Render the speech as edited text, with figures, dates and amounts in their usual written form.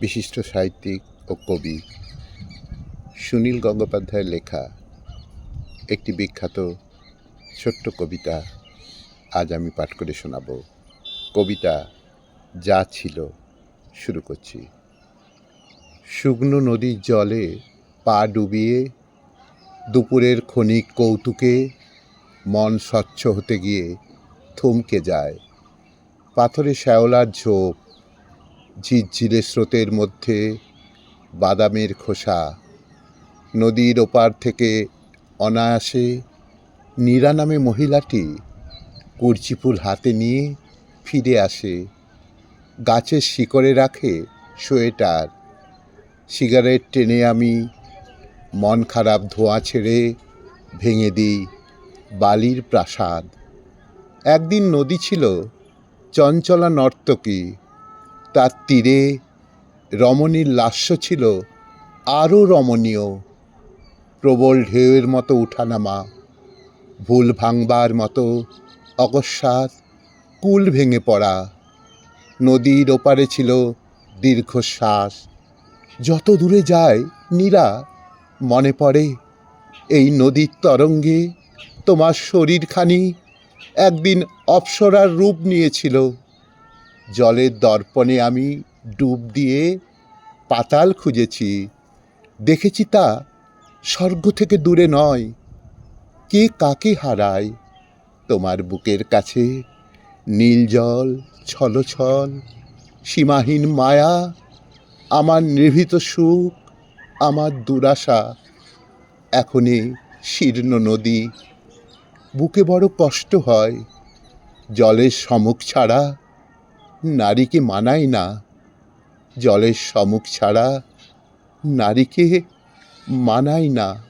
বিশিষ্ট সাহিত্যিক ও কবি সুনীল গঙ্গোপাধ্যায়ের লেখা একটি বিখ্যাত ছোট্ট কবিতা আজ আমি পাঠ করে শোনাব। কবিতা যা ছিল। শুরু করছি। শুকনো নদীর জলে পা ডুবিয়ে দুপুরের ক্ষণিক কৌতুকে মন স্বচ্ছ হতে গিয়ে থমকে যায়। পাথরে শ্যাওলার ঝোপ, ঝিরঝিরে স্রোতের মধ্যে বাদামের খোসা, নদীর ওপার থেকে অনায়াসে নীরা নামে মহিলাটি কুর্চি ফুল হাতে নিয়ে ফিরে আসে। গাছের শিকড়ে রাখে সোয়েটার। সিগারেট টেনে আমি মন খারাপ ধোঁয়া ছেড়ে ভেঙে দিই বালির প্রাসাদ। একদিন নদী ছিল চঞ্চলা নর্তকী, তার তীরে রমণীর লাস্য ছিল আরও রমণীয়। প্রবল ঢেউয়ের মতো উঠানামা, ভুল ভাঙবার মতো অকস্মাৎ কুল ভেঙে পড়া। নদীর ওপারে ছিল দীর্ঘশ্বাস। যত দূরে যায় নীরা, মনে পড়ে এই নদীর তরঙ্গে তোমার শরীরখানি একদিন অপ্সরার রূপ নিয়েছিল। জলের দর্পণে আমি ডুব দিয়ে পাতাল খুঁজেছি, দেখেছি তা স্বর্গ থেকে দূরে নয়। কে কাকে হারায় তোমার বুকের কাছে? নীল জল ছলছল, সীমাহীন মায়া, আমার নিভৃত সুখ, আমার দুরাশা। এখনই শীর্ণ নদী, বুকে বড় কষ্ট হয়। জলের সম্মুখ ছাড়া নারীকে মানায় না। জলের সম্মুখ ছাড়া নারীকে মানায় না।